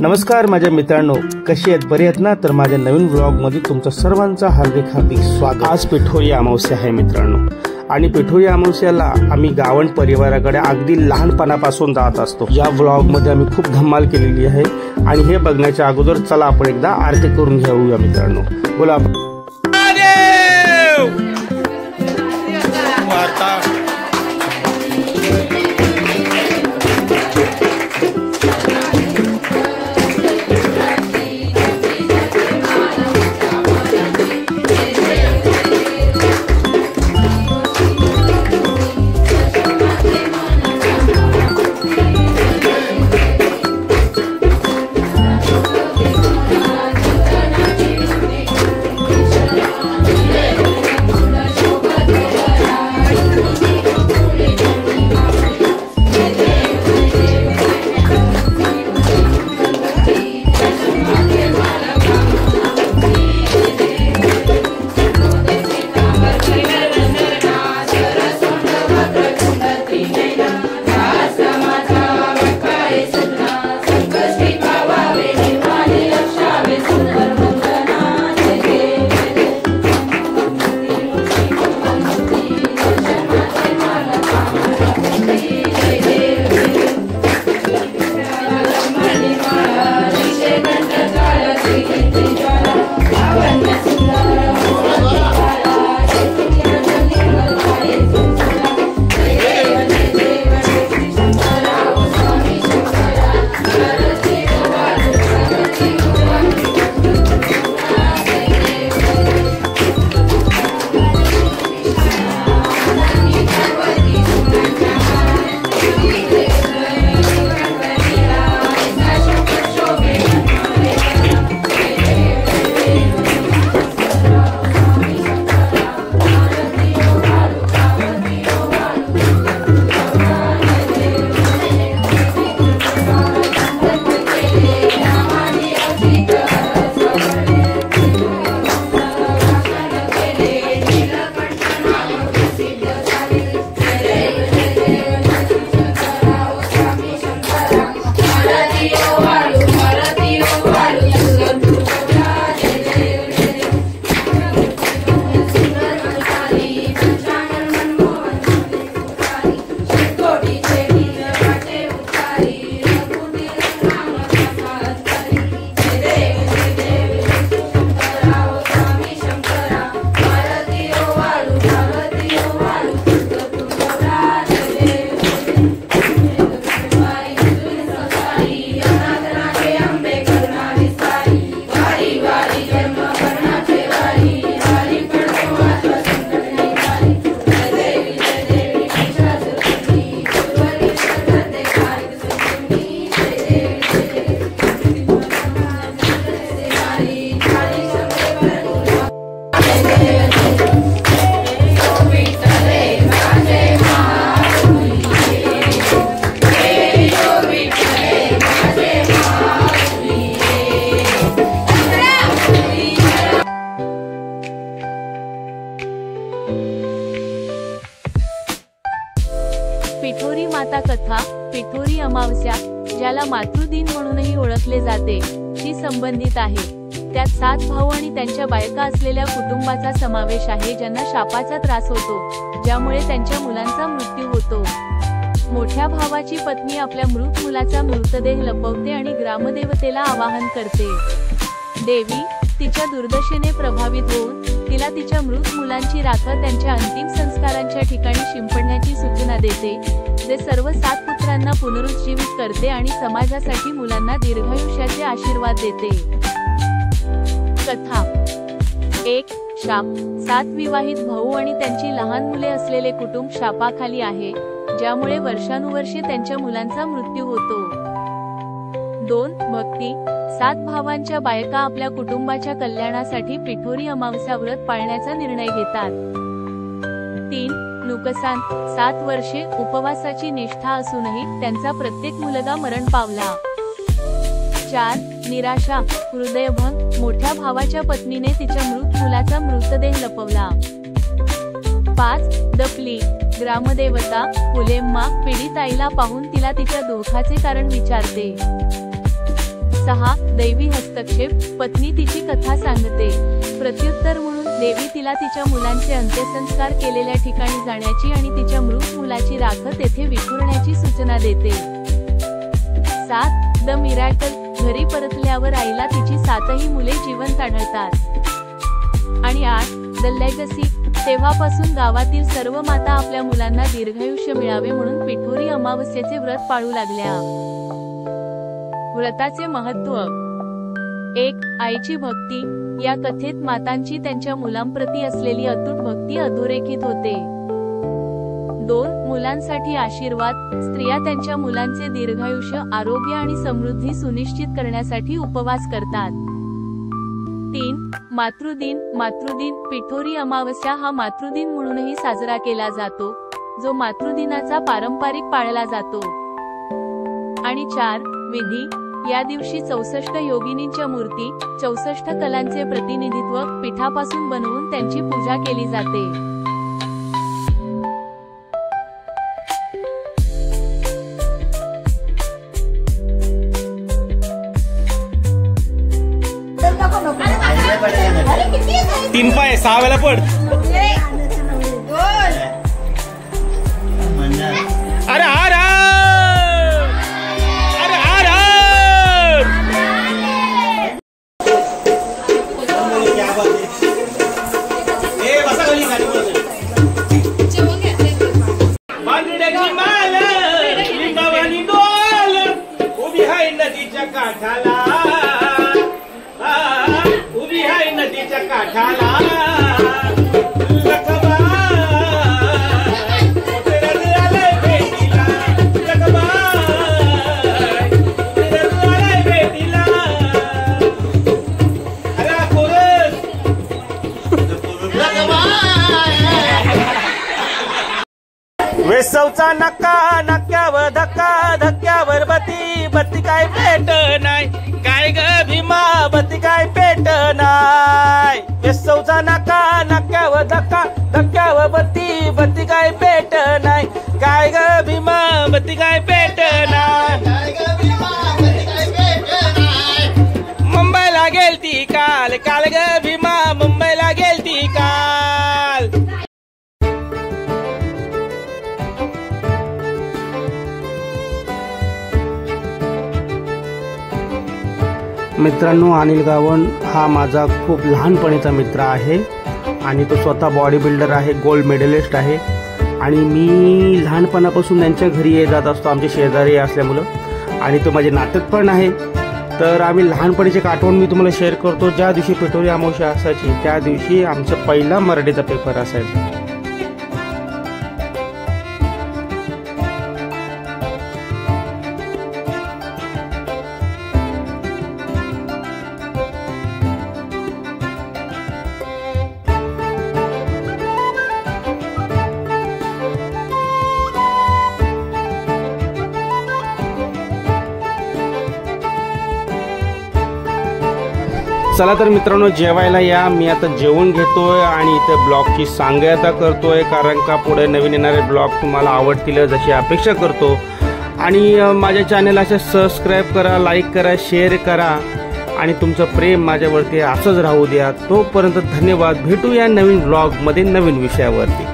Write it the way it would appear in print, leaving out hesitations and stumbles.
नमस्कार माझ्या मित्रांनो, कशी आहेत? बरे आहेत ना? तर माझ्या नवीन व्लॉगमध्ये तुमचं सर्वांचं हार्दिक स्वागत। आज पिठोरी अमावस्या आहे मित्रांनो, आणि पिठोरी अमावस्याला आम्ही गावंड परिवाराकडे अगदी लहानपणापासून जात असतो। या व्लॉगमध्ये आम्ही खूप धमाल केलेली आहे, आणि हे बघण्याच्या अगोदर चला आपण एकदा आरती करून घेऊया मित्रांनो। बोला पिठोरी माता कथा। पिठोरी अमावस्या, ज्याला मातृदिन म्हणूनही ओळखले जाते, शी संबंधित आहे। त्यात 7 भाऊ आणि त्यांच्या बायका असलेल्या कुटुंबाचा समावेश आहे, ज्यांना शापाचा त्रास होतो, ज्यामुळे त्यांच्या मुलांचा मृत्यू होतो। मोठ्या भावाची पत्नी आपल्या मृत मुलाचा मृतदेह लपवते आणि ग्रामदेवतेला आवाहन करते। देवी तिच्या दुर्दशेने प्रभावित होऊन तिला तिच्या मृत मुलांची राखं त्यांच्या अंतिम संस्कारांच्या ठिकाणी शिंपडण्याची सूचना देते, जे सर्व 7 पुत्रांना पुनरुज्जीवित करते आणि समाजासाठी मुलांना दीर्घायुष्याचे आशीर्वाद देते। कथा 1. शाप। 7 विवाहित भाऊ आणि त्यांची लहान मुले असलेले कुटुंब शापाखाली आहे, ज्यामुळे वर्षानुवर्षे त्यांच्या मुलांचा मृत्यू होतो। 2. भक्ती। 7 भावांच्या बायका आपल्या कुटुंबाच्या कल्याणासाठी पिठोरी अमावस्या व्रत पाळण्याचा निर्णय घेतात। 3. नुकसान। 7 वर्षे उपवासाची निष्ठा असूनही त्यांचा प्रत्येक मुलगा मरण पावला। 4. निराशा, हृदयभंग। मोठ्या भावाच्या पत्नीने तिच्या मृत मुलाचा मृतदेह लपवला। 5. दपली। ग्रामदेवता फुलेम्मा पीडित आईला पाहून तिला तिच्या दुःखाचे कारण विचारते। 6. दैवी हस्तक्षेप. पत्नी तिची कथा सांगते. प्रत्युत्तर म्हणून देवी तिला तिच्या मुलांचे अंत्यसंस्कार केलेल्या ठिकाणी जाण्याची आणि तिच्या मृत मुलाची राख तेथे विखुरण्याची सूचना देते. 7. The miracle. घरी परतल्यावर आईला तिची 7ही मुले जिवंत आढळतात. आणि 8. The legacy. तेव्हापासून गावातील सर्व माता आपल्या मुलांना दीर्घायुष्य मिळावे म्हणून पिठोरी अमावस्येचे व्रत पाळू लागल्या. व्रताचे महत्त्व. 1. आईची भक्ती. या कथेत मातांची त्यांच्या मुलांप्रती असलेली अतूट भक्ती अधोरेखित होते. 2. मुलांसाठी आशीर्वाद. स्त्रिया त्यांच्या मुलांचे दीर्घायुष्य, आरोग्य आणि समृद्धी सुनिश्चित करण्यासाठी उपवास करतात. 3. मातृदिन. मातृदिन. पिठोरी अमावस्या हा मातृदिन म्हणूनही साजरा केला जातो, जो मातृदिनाचा पारंपरिक पाळला जातो. आणि 4. विधी. या दिवशी 64 योगिनींच्या मूर्ती, 64 कलांचे प्रतिनिधित्व पिठापासून बनवून त्यांची पूजा केली जाते. तीन पाय 6 वेळा पड. अरे हार अरे हार बांगड्याची माल लिंबावानी डोल उभी हाय नदीच्या काठाला. उभी हाय नदीच्या काठाला. वेसवचा नक्का नक्क्यावर धक्का धक्क्यावर बत्ती बत्ती काय पेट नाही. काय ग भीमा बत्ती काय पेट नाही. वेसवचा नक्का नक्क्यावर धक्का धक्क्यावर बत्ती बत्ती काय पेट नाही. काय ग भीमा बत्ती काय पेट नाही. मुंबईला गेलती काल. काल ग भीमा मुंबईला गेलती काल. मित्रांनो, अनिल गावण हा माझा खूप लहानपणीचा मित्र आहे आणि तो स्वतः बॉडी बिल्डर आहे, गोल्ड मेडलिस्ट आहे. आणि मी लहानपणापासून त्यांच्या घरी ये जात असतो, आमचे शेजारी असल्यामुळं. आणि तो माझे नातक पण आहे. तर आम्ही लहानपणीचे आठवण मी तुम्हाला शेअर करतो. ज्या दिवशी पिठोरी अमावस्या असायची त्या दिवशी आमचा पहिला मराठीचा पेपर असायचा. चला तर मित्रांनो, जेवायला या. मी आता जेवण घेतोय आणि इथे ब्लॉगची सांगता करतोय, कारण का पुढे नवीन येणारे ब्लॉग तुम्हाला आवडतील जशी अपेक्षा करतो. आणि माझ्या चॅनलला असे सबस्क्राईब करा, लाईक करा, शेअर करा आणि तुमचं प्रेम माझ्यावरती असंच राहू द्या. तोपर्यंत धन्यवाद. भेटूया नवीन ब्लॉगमध्ये नवीन विषयावरती.